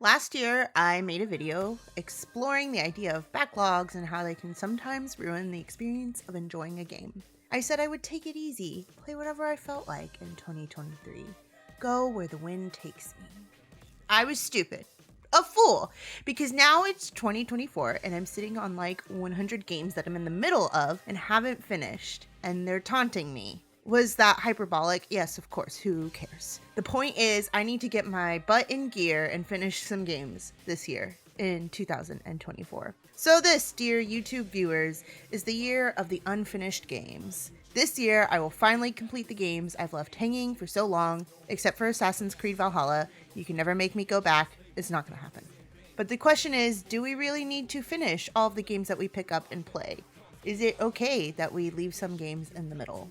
Last year, I made a video exploring the idea of backlogs and how they can sometimes ruin the experience of enjoying a game. I said I would take it easy, play whatever I felt like in 2023, go where the wind takes me. I was stupid. A fool, because now it's 2024 and I'm sitting on like 100 games that I'm in the middle of and haven't finished, and they're taunting me. Was that hyperbolic? Yes, of course. Who cares? The point is, I need to get my butt in gear and finish some games this year in 2024. So this, dear YouTube viewers, is the year of the unfinished games. This year, I will finally complete the games I've left hanging for so long, except for Assassin's Creed Valhalla. You can never make me go back. It's not going to happen. But the question is, do we really need to finish all of the games that we pick up and play? Is it okay that we leave some games in the middle?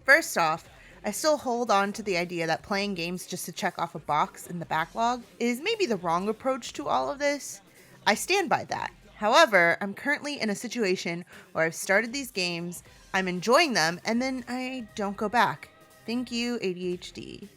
First off, I still hold on to the idea that playing games just to check off a box in the backlog is maybe the wrong approach to all of this. I stand by that. However, I'm currently in a situation where I've started these games, I'm enjoying them, and then I don't go back. Thank you, ADHD.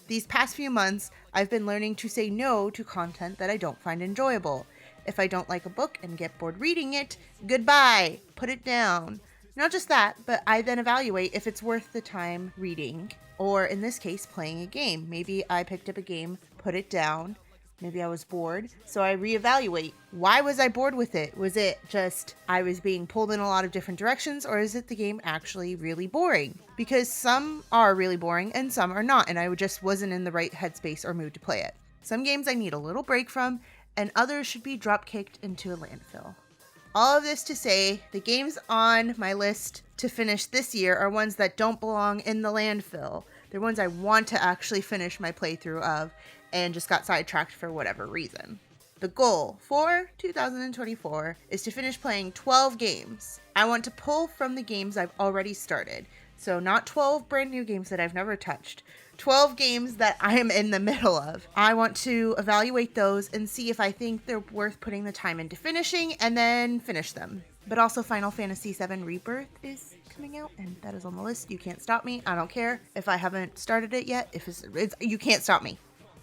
These past few months, I've been learning to say no to content that I don't find enjoyable. If I don't like a book and get bored reading it, goodbye, put it down. Not just that, but I then evaluate if it's worth the time reading, or in this case, playing a game. Maybe I picked up a game, put it down, maybe I was bored, so I reevaluate. Why was I bored with it? Was it just I was being pulled in a lot of different directions, or is it the game actually really boring? Because some are really boring and some are not, and I just wasn't in the right headspace or mood to play it. Some games I need a little break from, and others should be drop-kicked into a landfill. All of this to say, the games on my list to finish this year are ones that don't belong in the landfill. They're ones I want to actually finish my playthrough of and just got sidetracked for whatever reason. The goal for 2024 is to finish playing 12 games. I want to pull from the games I've already started. So not 12 brand new games that I've never touched. 12 games that I am in the middle of. I want to evaluate those and see if I think they're worth putting the time into finishing and then finish them. But also Final Fantasy VII Rebirth is coming out and that is on the list. You can't stop me. I don't care if I haven't started it yet. If you can't stop me.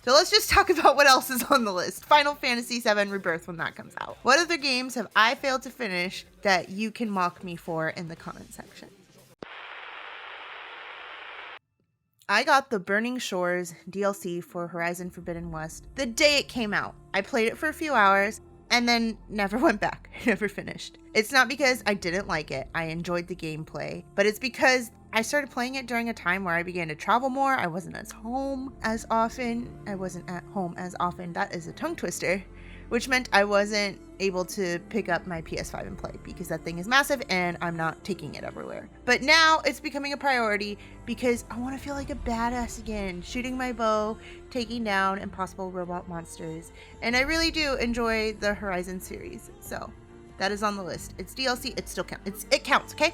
So let's just talk about what else is on the list. Final Fantasy VII Rebirth when that comes out. What other games have I failed to finish that you can mock me for in the comment section? I got the Burning Shores DLC for Horizon Forbidden West the day it came out. I played it for a few hours and then never went back, never finished. It's not because I didn't like it, I enjoyed the gameplay, but it's because I started playing it during a time where I began to travel more. I wasn't at home as often. That is a tongue twister, which meant I wasn't able to pick up my PS5 and play because that thing is massive and I'm not taking it everywhere. But now it's becoming a priority because I want to feel like a badass again, shooting my bow, taking down impossible robot monsters. And I really do enjoy the Horizon series. So that is on the list. It's DLC, it still counts. It counts, okay?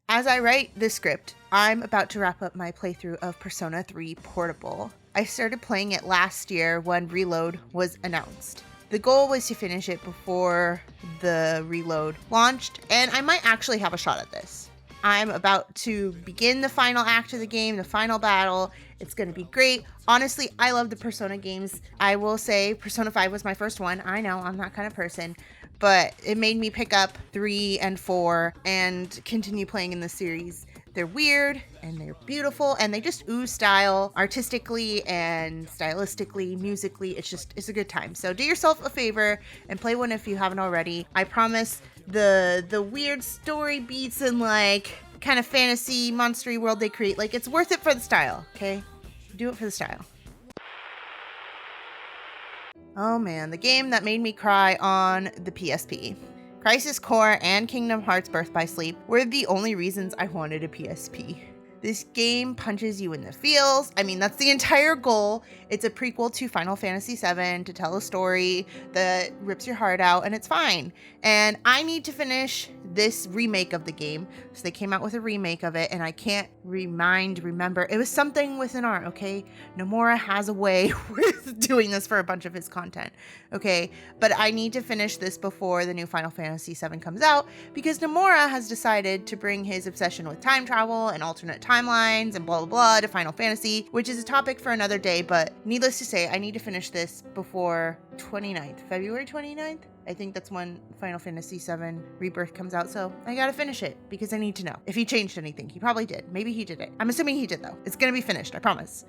As I write this script, I'm about to wrap up my playthrough of Persona 3 Portable. I started playing it last year when Reload was announced. The goal was to finish it before the Reload launched, and I might actually have a shot at this. I'm about to begin the final act of the game, the final battle. It's going to be great. Honestly, I love the Persona games. I will say Persona 5 was my first one. I know, I'm that kind of person. But it made me pick up 3 and 4 and continue playing in the series. They're weird and they're beautiful and they just ooze style artistically and stylistically, musically. It's a good time. So do yourself a favor and play one if you haven't already. I promise the weird story beats and like kind of fantasy monstery world they create, like it's worth it for the style, okay? Do it for the style. Oh man, the game that made me cry on the PSP. Crisis Core and Kingdom Hearts Birth by Sleep were the only reasons I wanted a PSP. This game punches you in the feels. I mean, that's the entire goal. It's a prequel to Final Fantasy VII to tell a story that rips your heart out, and it's fine. And I need to finish this remake of the game. So they came out with a remake of it, and I can't remember. It was something with an R, okay? Nomura has a way with doing this for a bunch of his content, okay? But I need to finish this before the new Final Fantasy VII comes out, because Nomura has decided to bring his obsession with time travel and alternate timelines and blah, blah, blah to Final Fantasy, which is a topic for another day, but needless to say, I need to finish this before February 29th. I think that's when Final Fantasy VII Rebirth comes out, so I gotta finish it because I need to know if he changed anything. He probably did. Maybe he did it. I'm assuming he did, though. It's gonna be finished, I promise.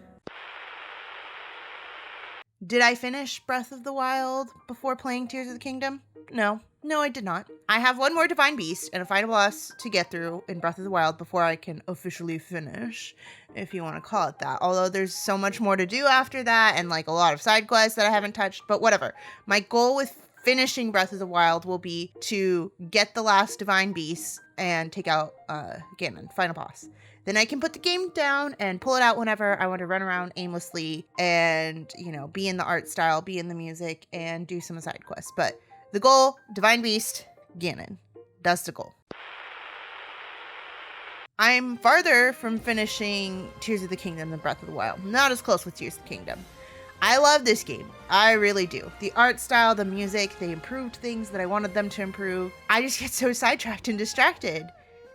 Did I finish Breath of the Wild before playing Tears of the Kingdom? No, I did not. I have one more Divine Beast and a final boss to get through in Breath of the Wild before I can officially finish, if you want to call it that. Although there's so much more to do after that and like a lot of side quests that I haven't touched, but whatever. My goal with finishing Breath of the Wild will be to get the last Divine Beast and take out Ganon, final boss. Then I can put the game down and pull it out whenever I want to run around aimlessly and, be in the art style, be in the music, and do some side quests. But the goal, Divine Beast, Ganon. That's the goal. I'm farther from finishing Tears of the Kingdom than Breath of the Wild. Not as close with Tears of the Kingdom. I love this game. I really do. The art style, the music, they improved things that I wanted them to improve. I just get so sidetracked and distracted,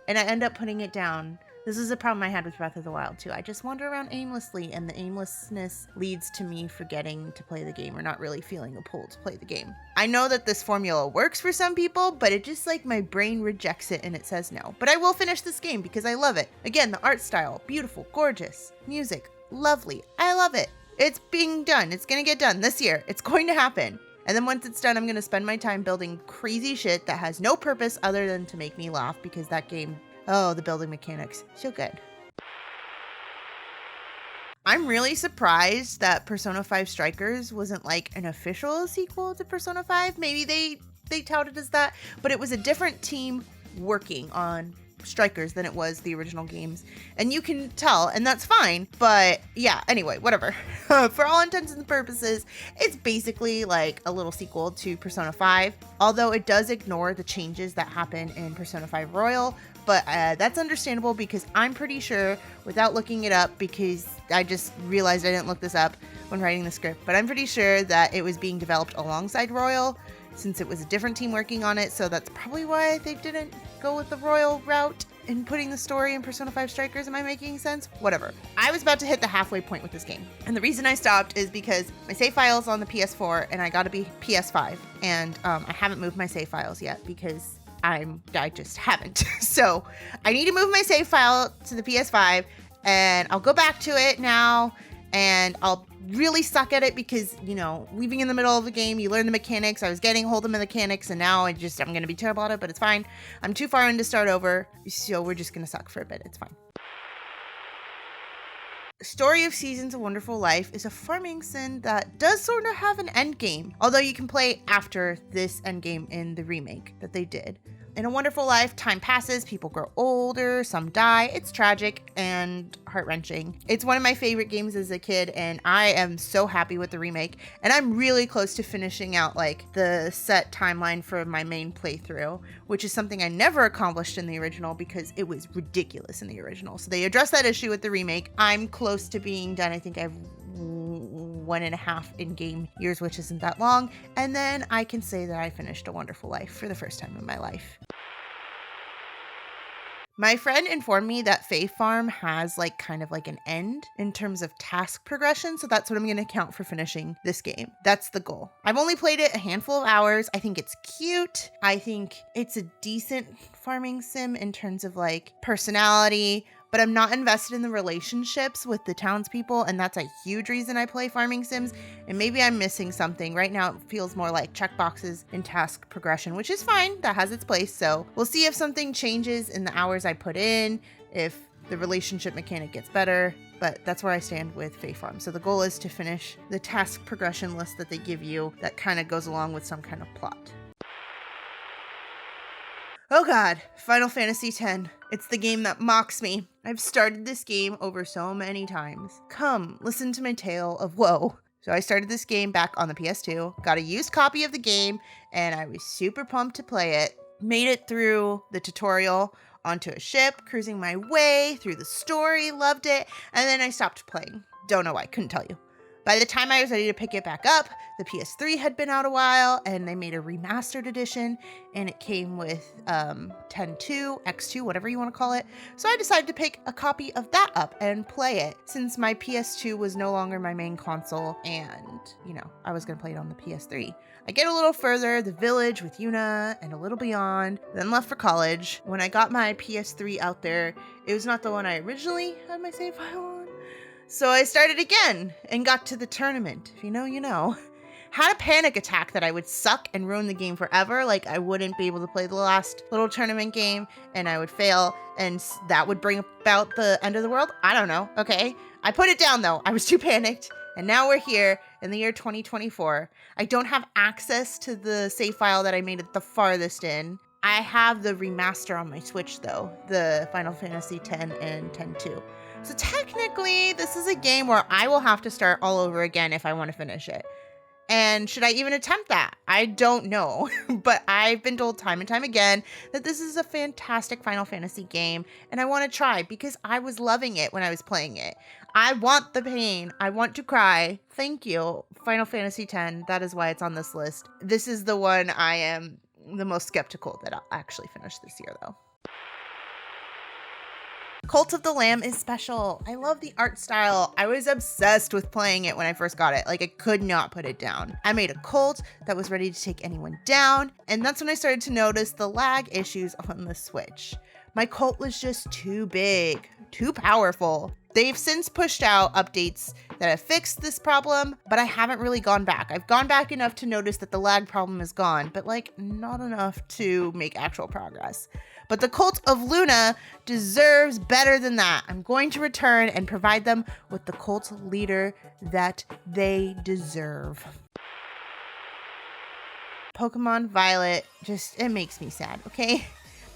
and I end up putting it down. This is a problem I had with Breath of the Wild too. I just wander around aimlessly, and the aimlessness leads to me forgetting to play the game or not really feeling a pull to play the game. I know that this formula works for some people, but it just like my brain rejects it and it says no. But I will finish this game because I love it. Again, the art style, beautiful, gorgeous. Music, lovely. I love it. It's being done. It's going to get done this year. It's going to happen. And then once it's done, I'm going to spend my time building crazy shit that has no purpose other than to make me laugh because that game, the building mechanics, so good. I'm really surprised that Persona 5 Strikers wasn't like an official sequel to Persona 5. Maybe they touted as that, but it was a different team working on Strikers than it was the original games, and you can tell, and that's fine. But yeah, anyway, whatever. For all intents and purposes, it's basically like a little sequel to Persona 5, although it does ignore the changes that happen in Persona 5 Royal. But that's understandable because I'm pretty sure, without looking it up, because I just realized I didn't look this up when writing the script, but I'm pretty sure that it was being developed alongside Royal, since it was a different team working on it. So that's probably why they didn't go with the Royal route in putting the story in Persona 5 Strikers. Am I making sense? Whatever. I was about to hit the halfway point with this game, and the reason I stopped is because my save files on the PS4 and I gotta be PS5, and I haven't moved my save files yet because I just haven't. So I need to move my save file to the PS5, and I'll go back to it now, and I'll really suck at it because, leaving in the middle of the game, you learn the mechanics. I was getting hold of the mechanics, and now I'm going to be terrible at it, but it's fine. I'm too far in to start over, so we're just going to suck for a bit. It's fine. Story of Seasons: A Wonderful Life is a farming sim that does sort of have an end game, although you can play after this end game in the remake that they did. In A Wonderful Life, time passes, people grow older, some die. It's tragic and heart-wrenching. It's one of my favorite games as a kid, and I am so happy with the remake. And I'm really close to finishing out like the set timeline for my main playthrough, which is something I never accomplished in the original because it was ridiculous in the original. So they addressed that issue with the remake. I'm close to being done. I think I've 1.5 in-game years, which isn't that long, and then I can say that I finished A Wonderful Life for the first time in my life. My friend informed me that Fae Farm has kind of an end in terms of task progression, so that's what I'm going to count for finishing this game. That's the goal. I've only played it a handful of hours. I think it's cute. I think it's a decent farming sim in terms of personality, but I'm not invested in the relationships with the townspeople, and that's a huge reason I play farming sims, and maybe I'm missing something. Right now, it feels more like checkboxes in task progression, which is fine. That has its place, so we'll see if something changes in the hours I put in, if the relationship mechanic gets better, but that's where I stand with Fae Farm. So the goal is to finish the task progression list that they give you that kind of goes along with some kind of plot. Oh god, Final Fantasy X. It's the game that mocks me. I've started this game over so many times. Come, listen to my tale of woe. So I started this game back on the PS2, got a used copy of the game, and I was super pumped to play it. Made it through the tutorial onto a ship, cruising my way through the story, loved it, and then I stopped playing. Don't know why, couldn't tell you. By the time I was ready to pick it back up, the PS3 had been out a while, and they made a remastered edition, and it came with 10.2, X2, whatever you want to call it. So I decided to pick a copy of that up and play it, since my PS2 was no longer my main console, and, you know, I was going to play it on the PS3. I get a little further, the village with Yuna, and a little beyond, then left for college. When I got my PS3 out there, it was not the one I originally had my save file on. So I started again and got to the tournament. If you know, you know. Had a panic attack that I would suck and ruin the game forever. Like I wouldn't be able to play the last little tournament game and I would fail and that would bring about the end of the world. I don't know. Okay. I put it down though. I was too panicked. And now we're here in the year 2024. I don't have access to the save file that I made it the farthest in. I have the remaster on my Switch though, the Final Fantasy X and X-2. So technically, this is a game where I will have to start all over again if I want to finish it. And should I even attempt that? I don't know. But I've been told time and time again that this is a fantastic Final Fantasy game, and I want to try because I was loving it when I was playing it. I want the pain. I want to cry. Thank you, Final Fantasy X. That is why it's on this list. This is the one I am the most skeptical that I'll actually finish this year, though. Cult of the Lamb is special. I love the art style. I was obsessed with playing it when I first got it. Like I could not put it down. I made a cult that was ready to take anyone down. And that's when I started to notice the lag issues on the Switch. My cult was just too big, too powerful. They've since pushed out updates that have fixed this problem, but I haven't really gone back. I've gone back enough to notice that the lag problem is gone, but like not enough to make actual progress. But the Cult of Luna deserves better than that. I'm going to return and provide them with the cult leader that they deserve. Pokemon Violet, it makes me sad, okay?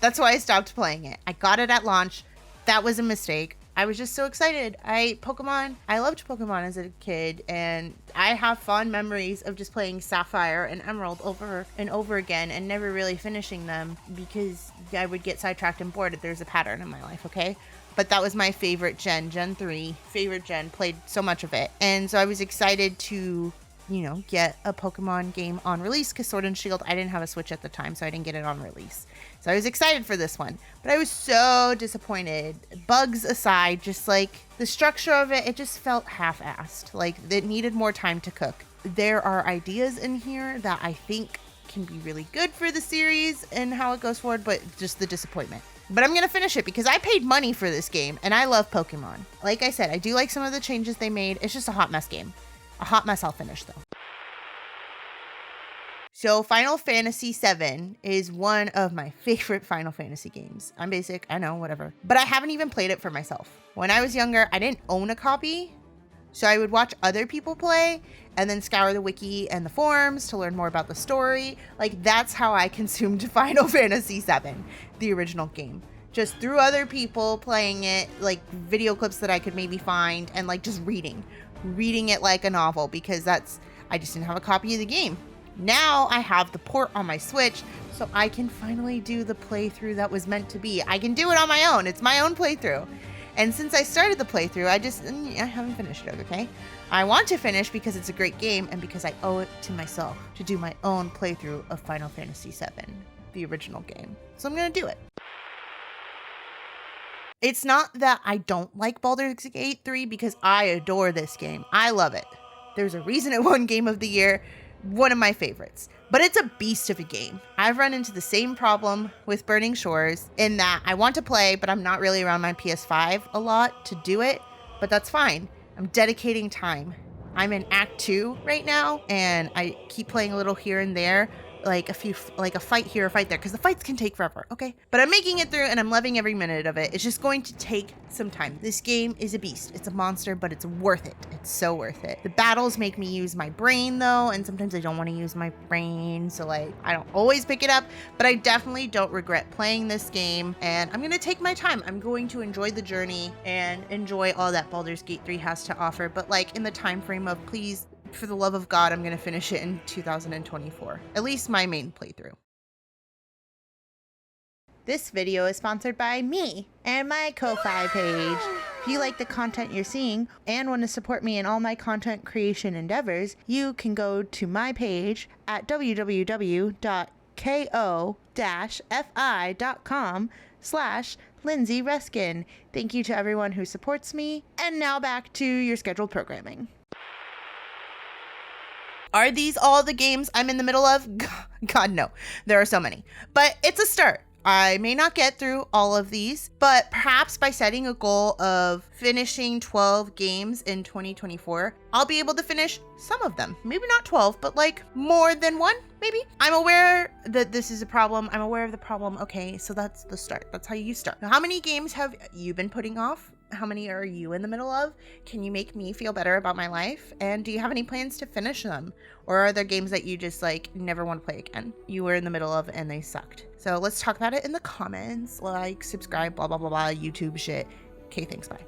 That's why I stopped playing it. I got it at launch. That was a mistake. I was just so excited. I loved Pokemon as a kid, and I have fond memories of just playing Sapphire and Emerald over and over again and never really finishing them because I would get sidetracked and bored. There's a pattern in my life, okay? But that was my favorite gen 3, favorite gen, played so much of it. And so I was excited to, you know, get a Pokemon game on release because Sword and Shield, I didn't have a Switch at the time, so I didn't get it on release. So I was excited for this one, but I was so disappointed. Bugs aside, just like the structure of it, it just felt half-assed. Like it needed more time to cook. There are ideas in here that I think can be really good for the series and how it goes forward, but just the disappointment. But I'm going to finish it because I paid money for this game and I love Pokemon. Like I said, I do like some of the changes they made. It's just a hot mess game. A hot mess I'll finish though. So Final Fantasy VII is one of my favorite Final Fantasy games. I'm basic, I know, whatever. But I haven't even played it for myself. When I was younger, I didn't own a copy. So I would watch other people play and then scour the wiki and the forums to learn more about the story. Like that's how I consumed Final Fantasy VII, the original game. Just through other people playing it, like video clips that I could maybe find and like just reading it like a novel because I just didn't have a copy of the game. Now I have the port on my Switch, so I can finally do the playthrough that was meant to be. I can do it on my own. It's my own playthrough. And since I started the playthrough, I haven't finished it, okay? I want to finish because it's a great game and because I owe it to myself to do my own playthrough of Final Fantasy VII, the original game. So I'm going to do it. It's not that I don't like Baldur's Gate 3 because I adore this game. I love it. There's a reason it won Game of the Year. One of my favorites, but it's a beast of a game. I've run into the same problem with Burning Shores in that I want to play, but I'm not really around my PS5 a lot to do it, but that's fine. I'm dedicating time. I'm in Act 2 right now, and I keep playing a little here and there, like a fight here, a fight there, because the fights can take forever, okay? But I'm making it through, and I'm loving every minute of it. It's just going to take some time. This game is a beast. It's a monster, but it's worth it. It's so worth it. The battles make me use my brain, though, and sometimes I don't want to use my brain, so like I don't always pick it up, but I definitely don't regret playing this game, and I'm going to take my time. I'm going to enjoy the journey and enjoy all that Baldur's Gate 3 has to offer, but like in the time frame of please, for the love of God, I'm going to finish it in 2024. At least my main playthrough. This video is sponsored by me and my Ko-Fi page. If you like the content you're seeing and want to support me in all my content creation endeavors, you can go to my page at www.ko-fi.com/Lindsey Reskin. Thank you to everyone who supports me. And now back to your scheduled programming. Are these all the games I'm in the middle of? God, no. There are so many. But it's a start. I may not get through all of these, but perhaps by setting a goal of finishing 12 games in 2024, I'll be able to finish some of them. Maybe not 12, but like more than one, maybe. I'm aware that this is a problem. I'm aware of the problem. Okay, so that's the start. That's how you start. Now, how many games have you been putting off? How many are you in the middle of? Can you make me feel better about my life? And do you have any plans to finish them? Or are there games that you just like never want to play again? You were in the middle of and they sucked. So let's talk about it in the comments. Like, subscribe, blah, blah, blah, blah, YouTube shit. Okay, thanks, bye.